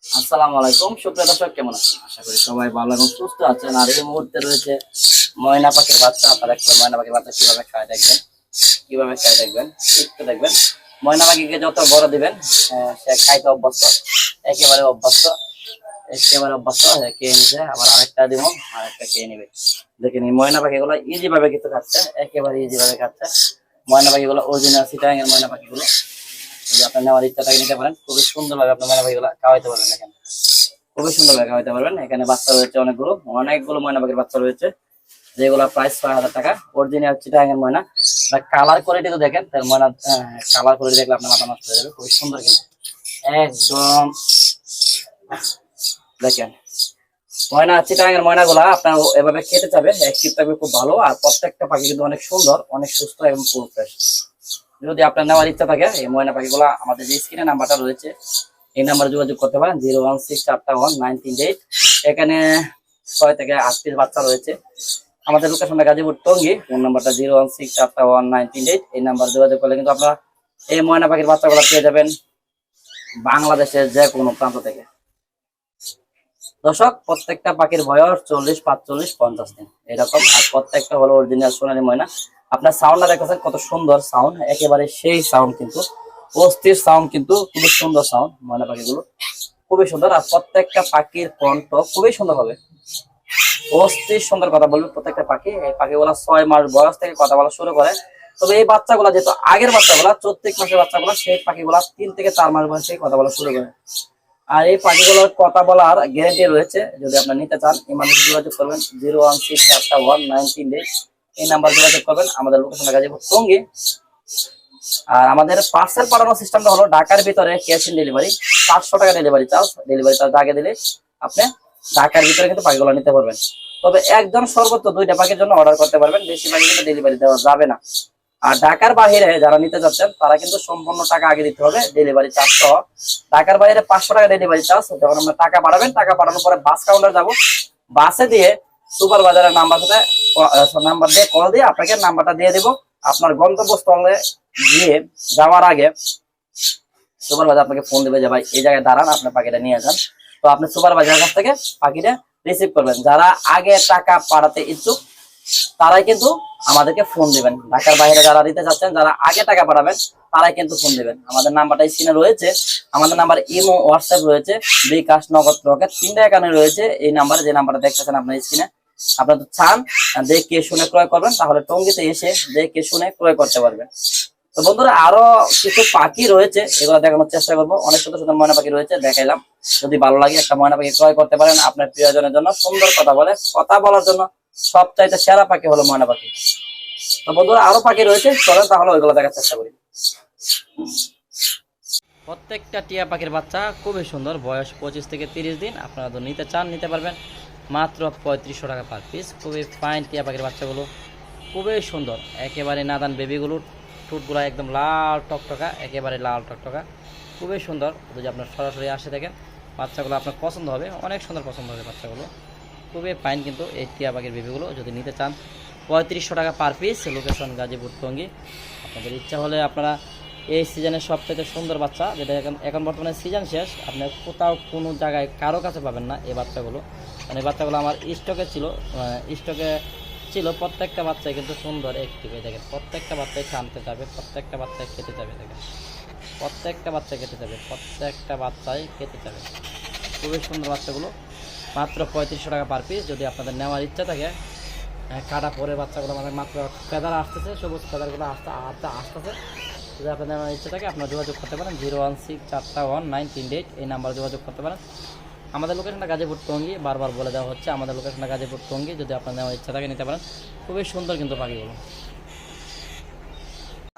আসসালামু আলাইকুম সুপ্রিয় দর্শক, কেমন আছেন? আশা করি সবাই ভালো এবং সুস্থ আছেন। আর এই মুহূর্তে রয়েছে ময়না পাখির বাচ্চা। আপনারা একটা ময়না পাখির বাচ্চা কিভাবে খায় দেখবেন, কিভাবে খায় দেখবেন, একটু দেখবেন। ময়না পাখিকে যত বড় দিবেন সে খাইতে অভ্যস্ত, একেবারে অভ্যস্ত, একেবারে অভ্যস্ত। খেয়ে নিছে, আবার আরেকটা দিব, আরেকটা খেয়ে নিবে। দেখেন এই ময়না পাখিগুলো ইজি ভাবে কিন্তু খাচ্ছে, একেবারে ইজি ভাবে খাচ্ছে। ময়না পাখিগুলো অরিজিনাল চিটাগাং এর ময়না পাখিগুলো। যদি আপনার নেওয়ার ইচ্ছাটাকে নিতে পারেন, খুবই সুন্দর ভাবে আপনার ময়না পাখিগুলো খাওয়াইতে পারবেন। দেখেন খুবই সুন্দর ভাবে খাওয়াইতে পারবেন। এখানে বাচ্চা রয়েছে অনেকগুলো ময়না পাখির বাচ্চা রয়েছে, যেগুলো প্রাইস 6,000 টাকা। অরিজিনাল চিটাগাং এর ময়না। কালার কোয়ালিটি তো দেখেন, তার ময়না কালার কোয়ালিটি দেখলে আপনার মাথা নষ্ট হয়ে যাবে। খুবই সুন্দর কিন্তু একদম। দেখেন ময়না চিটাগাং এর ময়না গুলা আপনার এভাবে খেতে চাবে, অ্যাক্টিভ থাকবে, খুব ভালো। আর প্রত্যেকটা পাখি কিন্তু অনেক সুন্দর, অনেক সুস্থ এবং ফুল ফ্রেশ। যদি আপনার নেওয়ার ইচ্ছা থাকে এই ময়না পাখিগুলা আমাদের যে স্ক্রিনে নাম্বারটা রয়েছে এই নাম্বারে যোগাযোগ করতে পারেন, 016419338। এখানে 6 থেকে 8 পিস বাচ্চা রয়েছে। আমাদের লোকেশনটা গাজীপুর টঙ্গী। ফোন নাম্বারটা 016419338। এই নাম্বার যোগাযোগ করলে কিন্তু আপনারা এই ময়না পাখির বাচ্চাগুলো পেয়ে যাবেন বাংলাদেশের যে কোনো প্রান্ত থেকে। দর্শক, প্রত্যেকটা পাখির বয়স 40, 45, 50 দিন এরকম। আর প্রত্যেকটা হলো অরিজিনাল সোনালী ময়না। আপনার সাউন্ডটা দেখতেছেন কত সুন্দর সাউন্ড, একেবারে সেই সাউন্ড কিন্তু, অস্থির সাউন্ড কিন্তু, খুবই সুন্দর সাউন্ড। ময়না পাখিগুলো খুবই সুন্দর। আর প্রত্যেকটা পাখির কণ্ঠ খুবই সুন্দর হবে, অস্থির সুন্দর কথা বলবে প্রত্যেকটা পাখি। এই পাখিগুলা 6 মাস বয়স থেকে কথা বলা শুরু করে। তবে এই বাচ্চাগুলা যেহেতু আগের বাচ্চাগুলা 34 মাসের বাচ্চাগুলা, সেই পাখিগুলা 3 থেকে 4 মাস বয়সে কথা বলা শুরু করে। আর এই পাখিগুলোর কথা বলার গ্যারান্টি রয়েছে। যদি আপনার নিতে চান এই মানুষ যোগাযোগ করবেন, 016419338। এই নাম্বার যোগাযোগ করবেন। আমাদের লোকেশন গাজীপুর টঙ্গী। আর আমাদের পার্সেল পাঠানোর সিস্টেমটা হলো ঢাকার ভিতরে ক্যাশ অন ডেলিভারি, 700 টাকা ডেলিভারি চার্জ। ডেলিভারি চার্জ আগে দিলে আপনি ঢাকার ভিতরে কিন্তু পাখিগুলো নিতে পারবেন। তবে একজন সর্বোচ্চ 2টা পাখির জন্য অর্ডার করতে পারবেন, বেশি পাখি কিন্তু ডেলিভারি দেওয়া যাবে না। আর ঢাকার বাইরে যারা নিতে যাচ্ছেন তারা কিন্তু সম্পূর্ণ টাকা আগে দিতে হবে, ডেলিভারি চার্জ সহ। ঢাকার বাইরে 500 টাকা ডেলিভারি চার্জ। যখন আমরা টাকা পাঠাবেন, টাকা পাঠানোর পরে বাস কাউন্টার যাব, বাসে দিয়ে সুপার বাজারের নাম্বার দিয়ে কল দিয়ে আপনাকে নাম্বারটা দিয়ে দিব। আপনার গন্তব্যস্থলে গিয়ে যাওয়ার আগে সুপার বাজার আপনাকে ফোন দেবে যে ভাই এই জায়গায় দাঁড়ান, আপনার পাখিটা নিয়ে যান। তো আপনি সুপার বাজারের কাছ থেকে পাখিটা রিসিভ করবেন। যারা আগে টাকা পাঠাতে ইচ্ছুক তারাই কিন্তু আমাদেরকে ফোন দিবেন। ঢাকার বাইরে যারা দিতে চাচ্ছেন, যারা আগে টাকা পাঠাবেন তারাই কিন্তু ফোন দিবেন। আমাদের নাম্বারটা স্ক্রিনে রয়েছে। আমাদের নাম্বার ইমো, হোয়াটসঅ্যাপ রয়েছে, বিকাশ, নগদ, রকেট 3টা এখানে রয়েছে। এই নাম্বারে, যে নাম্বারটা দেখতেছেন আপনার স্ক্রিনে, আপনারা তো চান দেখে শুনে ক্রয় করবেন, তাহলে টঙ্গীতে এসে দেখে শুনে ক্রয় করতে পারবেন। তো বন্ধুরা, আরো কিছু পাখি রয়েছে, এগুলো দেখানোর চেষ্টা করবো। অনেক সুন্দর সুন্দর ময়না পাখি রয়েছে, দেখাইলাম। যদি ভালো লাগে একটা ময়না পাখি ক্রয় করতে পারেন আপনার প্রিয়জনের জন্য। সুন্দর কথা বলে, কথা বলার জন্য সবচাইতে সেরা পাখি হলো ময়না পাখি। তো বন্ধুরা, আরো পাখি রয়েছে, চলেন তাহলে ওইগুলো দেখার চেষ্টা করি। প্রত্যেকটা টিয়া পাখির বাচ্চা খুবই সুন্দর, বয়স 25 থেকে 30 দিন। আপনারা তো নিতে চান নিতে পারবেন মাত্র 3500 টাকা পার পিস। খুবই ফাইন টিয়া পাখির বাচ্চাগুলো, খুবই সুন্দর, একেবারে নাদান বেবিগুলো। ঠোঁটগুলো একদম লাল টকটকা, একেবারে লাল টকটকা, খুবই সুন্দর। যদি আপনার সরাসরি আসে দেখেন বাচ্চাগুলো আপনার পছন্দ হবে, অনেক সুন্দর পছন্দ হবে বাচ্চাগুলো, খুবই ফাইন কিন্তু এই টিয়া পাখির বেবিগুলো। যদি নিতে চান 3500 টাকা per piece. Location Gazipur Tongi. আপনাদের ইচ্ছা হলে আপনারা এই সিজনের সবথেকে সুন্দর বাচ্চা, যেটা এখন বর্তমানে সিজন শেষ, আপনি কোথাও কোনো জায়গায় কারো কাছে পাবেন না এই বাচ্চাগুলো। মানে এই বাচ্চাগুলো আমার স্টকে ছিল। প্রত্যেকটা বাচ্চাই কিন্তু সুন্দর অ্যাক্টিভ। দেখেন প্রত্যেকটা বাচ্চাই খামতে যাবে, প্রত্যেকটা বাচ্চাই খেতে যাবে। দেখেন প্রত্যেকটা বাচ্চা খেতে যাবে, প্রত্যেকটা বাচ্চাই খেতে যাবে। খুবই সুন্দর বাচ্চাগুলো, মাত্র 3500 টাকা পার পিস। যদি আপনাদের নেওয়ার ইচ্ছা থাকে, কাটা পরে বাচ্চাগুলো মানে মাত্র ফেদার আসতেছে, সবুজ ফেদারগুলো আসতেছে। যদি আপনাদের নেওয়ার ইচ্ছা থাকে আপনারা যোগাযোগ করতে পারেন, 016419338। এই নাম্বারে যোগাযোগ করতে পারেন। আমাদের লোকেশনটা গাজীপুর টঙ্গী, বারবার বলে দেওয়া হচ্ছে আমাদের লোকেশনটা গাজীপুর টঙ্গী। যদি আপনার নেওয়ার ইচ্ছা থাকে নিতে পারেন, খুবই সুন্দর কিন্তু পাখিগুলো।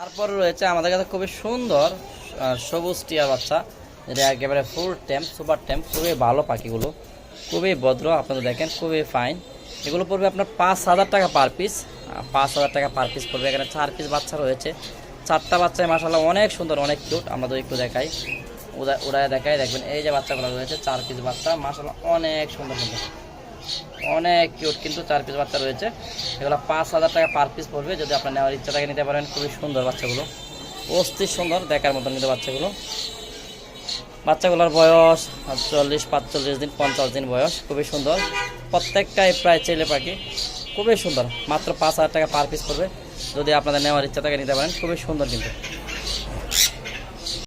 তারপর রয়েছে আমাদের কাছে খুবই সুন্দর সবুজ টিয়ার বাচ্চা, যেটা একেবারে ফুল টেম্প, সুপার টেম্প, খুবই ভালো পাখিগুলো, খুবই ভদ্র। আপনারা দেখেন খুবই ফাইন। এগুলো পড়বে আপনার 5000 টাকা পার পিস। 5000 টাকা পার পিস পড়বে। এখানে 4 পিস বাচ্চা রয়েছে, 4টা বাচ্চায় মাশাআল্লাহ অনেক সুন্দর, অনেক কিউট। আমরা তো একটু দেখাই, ওরাই দেখাই। দেখবেন এই যে বাচ্চাগুলো রয়েছে, 4 পিস বাচ্চা, মাশাআল্লাহ অনেক সুন্দর সুন্দর, অনেক কিউট কিন্তু 4 পিস বাচ্চা রয়েছে। এগুলো 5000 টাকা পার পিস পড়বে। যদি আপনার নেওয়ার ইচ্ছা থাকে নিতে পারেন। খুবই সুন্দর বাচ্চাগুলো, অস্থির সুন্দর, দেখার মতন কিন্তু বাচ্চাগুলো। বাচ্চাগুলোর বয়স 40-45 দিন, 50 দিন বয়স, খুবই সুন্দর। প্রত্যেকটাই প্রায় চেলে পাখি, খুবই সুন্দর। মাত্র 5,000 টাকা পার পিস পড়বে। যদি আপনাদের নেওয়ার ইচ্ছা থাকে নিতে পারেন, খুবই সুন্দর কিন্তু।